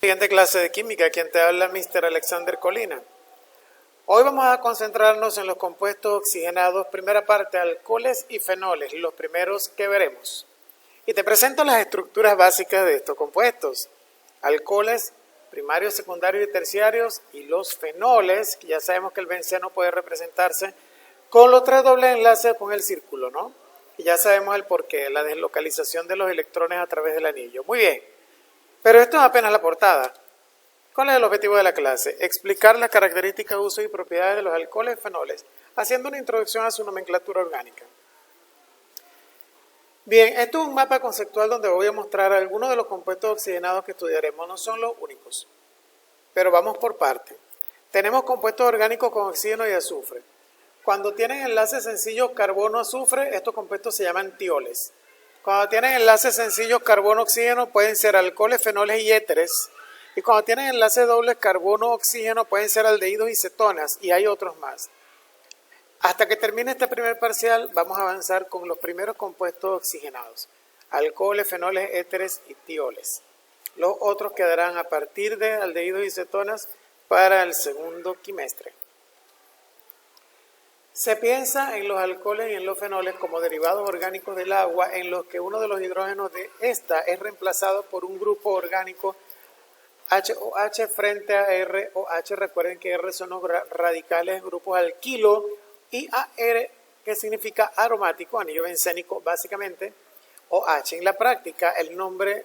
Siguiente clase de química, quien te habla Mr. Alexander Colina. Hoy vamos a concentrarnos en los compuestos oxigenados, primera parte, alcoholes y fenoles, los primeros que veremos. Y te presento las estructuras básicas de estos compuestos. Alcoholes, primarios, secundarios y terciarios, y los fenoles, que ya sabemos que el benceno puede representarse con los tres dobles enlaces con el círculo, ¿no? Y ya sabemos el porqué, la deslocalización de los electrones a través del anillo. Muy bien. Pero esto es apenas la portada. ¿Cuál es el objetivo de la clase? Explicar las características, usos y propiedades de los alcoholes y fenoles, haciendo una introducción a su nomenclatura orgánica. Bien, esto es un mapa conceptual donde voy a mostrar algunos de los compuestos oxigenados que estudiaremos. No son los únicos, pero vamos por parte. Tenemos compuestos orgánicos con oxígeno y azufre. Cuando tienen enlaces sencillos carbono-azufre, estos compuestos se llaman tioles. Cuando tienen enlaces sencillos carbono-oxígeno pueden ser alcoholes, fenoles y éteres. Y cuando tienen enlaces dobles carbono-oxígeno pueden ser aldehídos y cetonas. Y hay otros más. Hasta que termine este primer parcial vamos a avanzar con los primeros compuestos oxigenados. Alcoholes, fenoles, éteres y tioles. Los otros quedarán a partir de aldehídos y cetonas para el segundo quimestre. Se piensa en los alcoholes y en los fenoles como derivados orgánicos del agua en los que uno de los hidrógenos de esta es reemplazado por un grupo orgánico HOH frente a ROH. Recuerden que R son los radicales grupos alquilo y AR, que significa aromático, anillo bencénico básicamente, OH. En la práctica, el nombre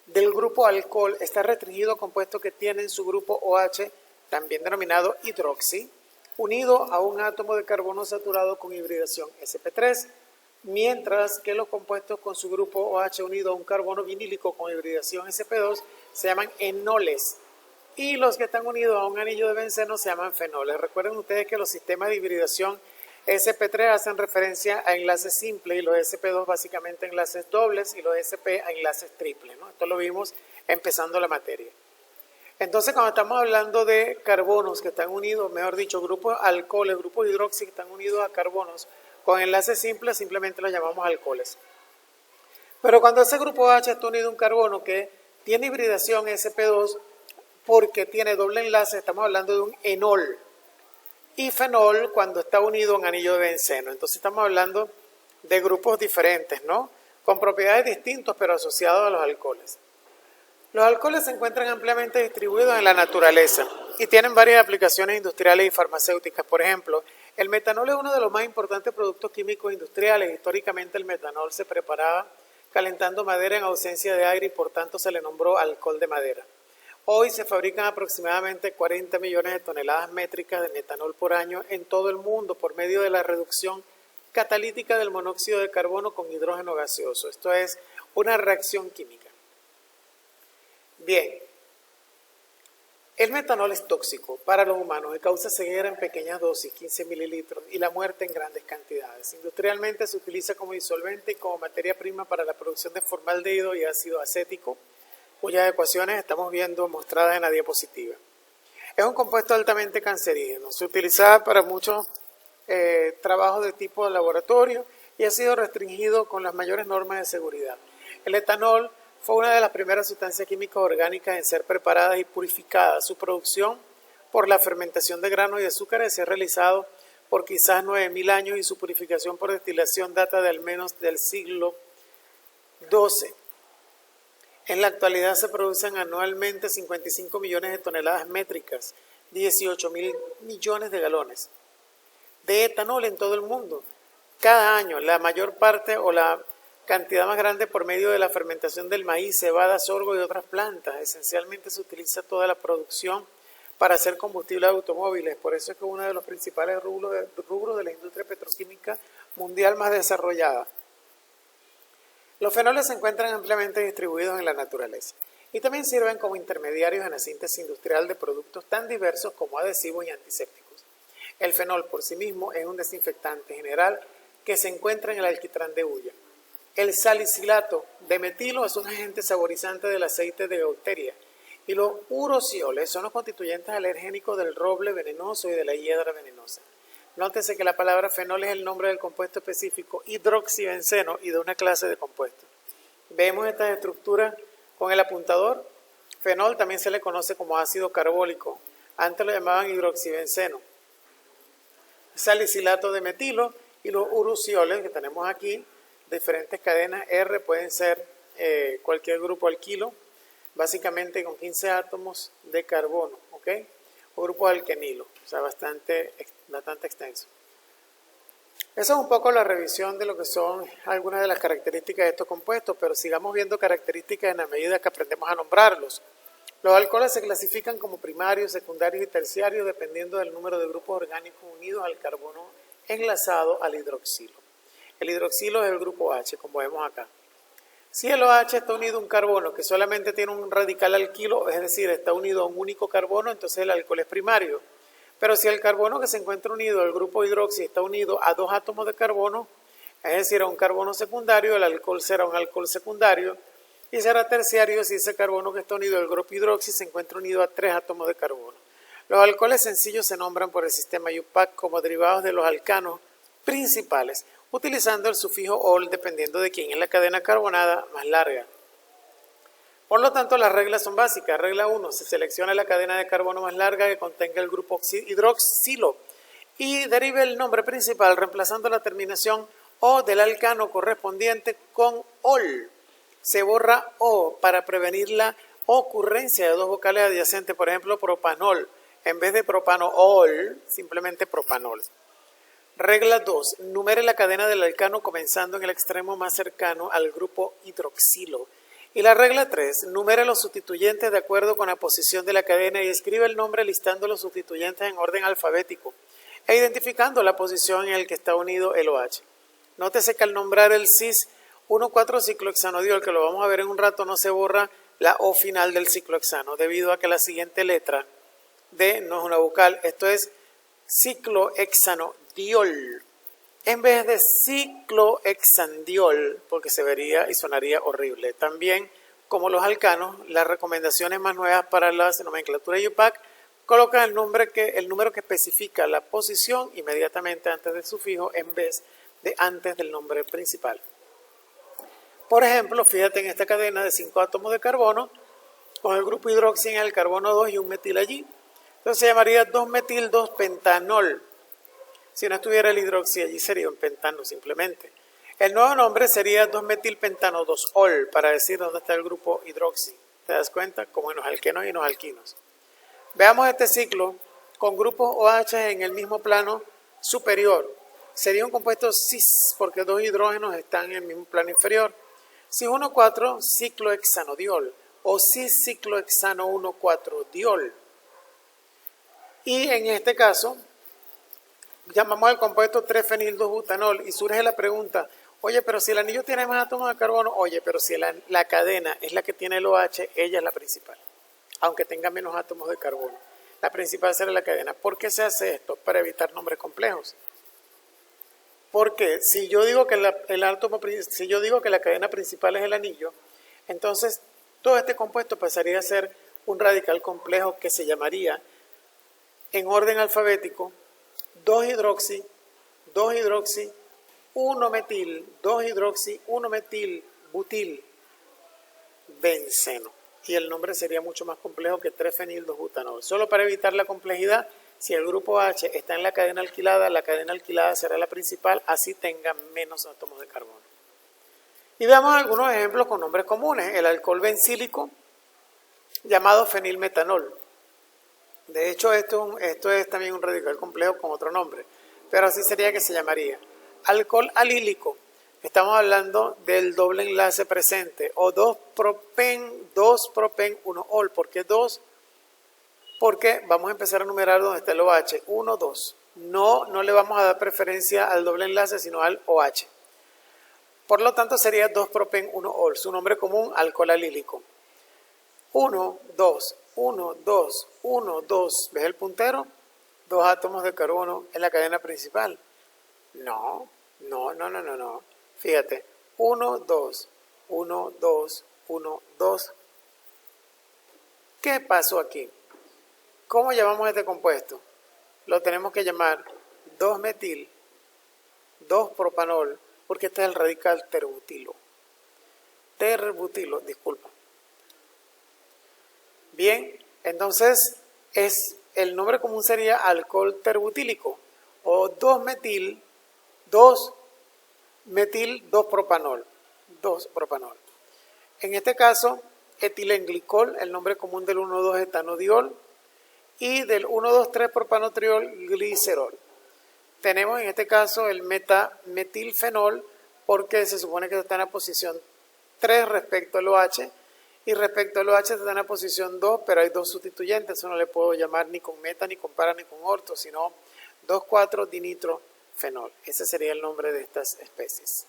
del grupo alcohol está restringido a compuestos que tienen su grupo OH, también denominado hidroxi, unido a un átomo de carbono saturado con hibridación sp3, mientras que los compuestos con su grupo OH unido a un carbono vinílico con hibridación sp2 se llaman enoles, y los que están unidos a un anillo de benceno se llaman fenoles. Recuerden ustedes que los sistemas de hibridación sp3 hacen referencia a enlaces simples y los sp2 básicamente a enlaces dobles y los sp a enlaces triples, ¿no? Esto lo vimos empezando la materia. Entonces, cuando estamos hablando de carbonos que están unidos, mejor dicho, grupos alcoholes, grupos hidroxi que están unidos a carbonos con enlaces simples, simplemente los llamamos alcoholes. Pero cuando ese grupo H está unido a un carbono que tiene hibridación sp2 porque tiene doble enlace, estamos hablando de un enol. Y fenol cuando está unido a un anillo de benceno. Entonces estamos hablando de grupos diferentes, ¿no? Con propiedades distintas pero asociados a los alcoholes. Los alcoholes se encuentran ampliamente distribuidos en la naturaleza y tienen varias aplicaciones industriales y farmacéuticas. Por ejemplo, el metanol es uno de los más importantes productos químicos industriales. Históricamente el metanol se preparaba calentando madera en ausencia de aire y por tanto se le nombró alcohol de madera. Hoy se fabrican aproximadamente 40 millones de toneladas métricas de metanol por año en todo el mundo por medio de la reducción catalítica del monóxido de carbono con hidrógeno gaseoso. Esto es una reacción química. Bien, el metanol es tóxico para los humanos y causa ceguera en pequeñas dosis, 15 mililitros, y la muerte en grandes cantidades. Industrialmente se utiliza como disolvente y como materia prima para la producción de formaldehído y ácido acético, cuyas ecuaciones estamos viendo mostradas en la diapositiva. Es un compuesto altamente cancerígeno, se utiliza para muchos trabajos de tipo de laboratorio y ha sido restringido con las mayores normas de seguridad. El etanol fue una de las primeras sustancias químicas orgánicas en ser preparadas y purificadas. Su producción por la fermentación de granos y azúcares se ha realizado por quizás 9.000 años y su purificación por destilación data de al menos del siglo XII. En la actualidad se producen anualmente 55 millones de toneladas métricas, 18.000 millones de galones de etanol en todo el mundo. Cada año, la mayor parte o la cantidad más grande por medio de la fermentación del maíz, cebada, sorgo y otras plantas. Esencialmente se utiliza toda la producción para hacer combustible de automóviles. Por eso es que es uno de los principales rubros de la industria petroquímica mundial más desarrollada. Los fenoles se encuentran ampliamente distribuidos en la naturaleza y también sirven como intermediarios en la síntesis industrial de productos tan diversos como adhesivos y antisépticos. El fenol por sí mismo es un desinfectante general que se encuentra en el alquitrán de hulla. El salicilato de metilo es un agente saborizante del aceite de deuteria y los uracioles son los constituyentes alergénicos del roble venenoso y de la hiedra venenosa. Nótese que la palabra fenol es el nombre del compuesto específico hidroxibenceno y de una clase de compuestos. Vemos estas estructuras con el apuntador Fenol también se le conoce como ácido carbólico. Antes lo llamaban hidroxibenceno. Salicilato de metilo y los uracioles que tenemos aquí, diferentes cadenas R, pueden ser cualquier grupo alquilo, básicamente con 15 átomos de carbono, ¿ok? O grupo alquenilo, o sea, bastante extenso. Esa es un poco la revisión de lo que son algunas de las características de estos compuestos, pero sigamos viendo características en la medida que aprendemos a nombrarlos. Los alcoholes se clasifican como primarios, secundarios y terciarios dependiendo del número de grupos orgánicos unidos al carbono enlazado al hidroxilo. El hidroxilo es el grupo H, como vemos acá. Si el OH está unido a un carbono que solamente tiene un radical alquilo, es decir, está unido a un único carbono, entonces el alcohol es primario. Pero si el carbono que se encuentra unido al grupo hidroxi está unido a dos átomos de carbono, es decir, a un carbono secundario, el alcohol será un alcohol secundario y será terciario si ese carbono que está unido al grupo hidroxi se encuentra unido a tres átomos de carbono. Los alcoholes sencillos se nombran por el sistema IUPAC como derivados de los alcanos principales, utilizando el sufijo ol dependiendo de quién es la cadena carbonada más larga. Por lo tanto, las reglas son básicas. Regla 1, se selecciona la cadena de carbono más larga que contenga el grupo hidroxilo y derive el nombre principal reemplazando la terminación O del alcano correspondiente con ol. Se borra O para prevenir la ocurrencia de dos vocales adyacentes, por ejemplo, propanol. En vez de propanol, simplemente propanol. Regla 2, numere la cadena del alcano comenzando en el extremo más cercano al grupo hidroxilo. Y la regla 3, numere los sustituyentes de acuerdo con la posición de la cadena y escribe el nombre listando los sustituyentes en orden alfabético e identificando la posición en la que está unido el OH. Nótese que al nombrar el cis 1,4-ciclohexanodiol, que lo vamos a ver en un rato, no se borra la O final del ciclohexano, debido a que la siguiente letra D no es una vocal, esto es ciclohexanodiol, en vez de ciclohexandiol, porque se vería y sonaría horrible. También, como los alcanos, las recomendaciones más nuevas para la nomenclatura IUPAC colocan el número que especifica la posición inmediatamente antes del sufijo en vez de antes del nombre principal. Por ejemplo, fíjate en esta cadena de 5 átomos de carbono, con el grupo hidroxi en el carbono 2 y un metil allí. Entonces se llamaría 2-metil-2-pentanol. Si no estuviera el hidroxi allí sería un pentano simplemente. El nuevo nombre sería 2-metilpentano-2-ol para decir dónde está el grupo hidroxi. ¿Te das cuenta? Como en los alquenos y en los alquinos. Veamos este ciclo con grupos OH en el mismo plano superior. Sería un compuesto cis porque dos hidrógenos están en el mismo plano inferior. Cis 1,4 ciclohexanodiol o cis ciclohexano 1,4-diol. Y en este caso llamamos al compuesto 3-fenil-2-butanol y surge la pregunta, oye, pero si el anillo tiene más átomos de carbono, oye, pero si la cadena es la que tiene el OH, ella es la principal, aunque tenga menos átomos de carbono. La principal será la cadena. ¿Por qué se hace esto? Para evitar nombres complejos. Porque si yo digo que la cadena principal es el anillo, entonces todo este compuesto pasaría a ser un radical complejo que se llamaría, en orden alfabético, 2-hidroxi, 2-hidroxi, 1-metil, 2-hidroxi, 1-metil, butil, benceno. Y el nombre sería mucho más complejo que 3-fenil-2-butanol. Solo para evitar la complejidad, si el grupo H está en la cadena alquilada será la principal, así tenga menos átomos de carbono. Y veamos algunos ejemplos con nombres comunes. El alcohol bencílico, llamado fenilmetanol. De hecho, esto es también un radical complejo con otro nombre, pero así sería que se llamaría. Alcohol alílico, estamos hablando del doble enlace presente, o 2-propen, 1-ol. ¿Por qué 2? Porque vamos a empezar a numerar donde está el OH, 1, 2. No le vamos a dar preferencia al doble enlace, sino al OH. Por lo tanto, sería 2-propen, 1-ol, su nombre común, alcohol alílico. 1, 2, 1, 2, 1, 2. ¿Ves el puntero? 2 átomos de carbono en la cadena principal. No. Fíjate, 1, 2, 1, 2, 1, 2. ¿Qué pasó aquí? ¿Cómo llamamos este compuesto? Lo tenemos que llamar 2-metil, 2-propanol, porque este es el radical terbutilo. Terbutilo, disculpa. Bien, entonces el nombre común sería alcohol terbutílico o 2-metil, 2-metil-2-propanol. 2-propanol. En este caso, etilenglicol, el nombre común del 1,2-etanodiol y del 1,2,3-propanotriol glicerol. Tenemos en este caso el meta-metilfenol porque se supone que está en la posición 3 respecto al OH y respecto al OH está en la posición 2, pero hay dos sustituyentes, eso no le puedo llamar ni con meta, ni con para, ni con orto, sino 2,4-dinitrofenol. Ese sería el nombre de estas especies.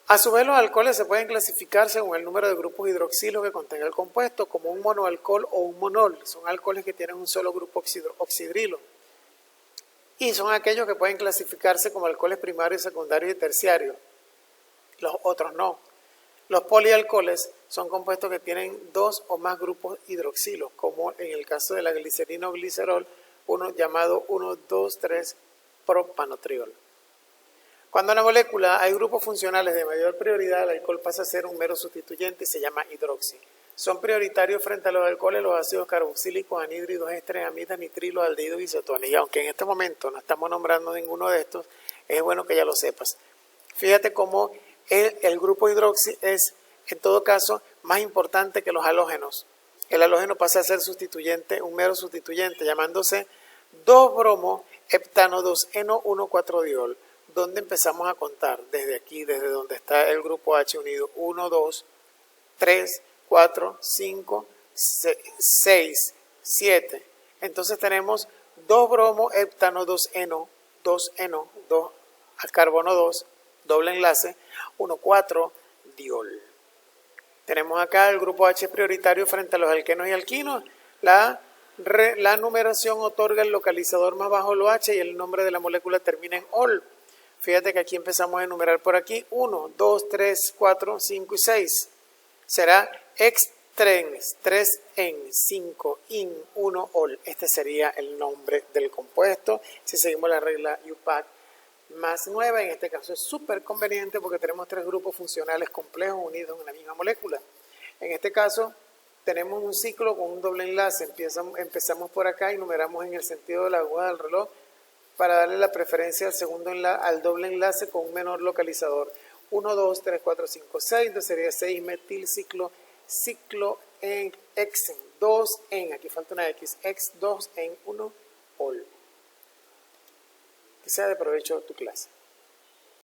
A su vez, los alcoholes se pueden clasificar según el número de grupos hidroxilos que contenga el compuesto, como un monoalcohol o un monol. Son alcoholes que tienen un solo grupo oxidrilo. Y son aquellos que pueden clasificarse como alcoholes primarios, secundarios y terciarios. Los otros no. Los polialcoholes son compuestos que tienen dos o más grupos hidroxilos, como en el caso de la glicerina o glicerol, uno llamado 1,2,3-propanotriol. Cuando en la molécula hay grupos funcionales de mayor prioridad, el alcohol pasa a ser un mero sustituyente y se llama hidroxi. Son prioritarios frente a los alcoholes los ácidos carboxílicos, anhídridos, ésteres, amidas, nitrilos, aldehídos y cetones. Y aunque en este momento no estamos nombrando ninguno de estos, es bueno que ya lo sepas. Fíjate cómo el grupo hidroxi es, en todo caso, más importante que los halógenos. El halógeno pasa a ser sustituyente, un mero sustituyente, llamándose 2-bromo-heptano-2-eno-1,4-diol. ¿Dónde empezamos a contar? Desde aquí, desde donde está el grupo H unido. 1, 2, 3, 4, 5, 6, 7. Entonces tenemos 2-bromo-heptano-2-eno, 2-eno, 2 al carbono 2, doble enlace, 1,4-diol. Tenemos acá el grupo H prioritario frente a los alquenos y alquinos. La numeración otorga el localizador más bajo, el OH, y el nombre de la molécula termina en ol. Fíjate que aquí empezamos a enumerar por aquí 1, 2, 3, 4, 5 y 6. Será extrens, 3 en, 5 in, 1 ol. Este sería el nombre del compuesto. Si seguimos la regla UPAC más 9, en este caso es súper conveniente porque tenemos tres grupos funcionales complejos unidos en una misma molécula. En este caso tenemos un ciclo con un doble enlace. Empezamos por acá y numeramos en el sentido de la aguja del reloj para darle la preferencia al doble enlace con un menor localizador. 1, 2, 3, 4, 5, 6, entonces sería 6-metil ciclo en hexen, 2 en, aquí falta una X, X2 en 1 ol. Que sea de provecho tu clase.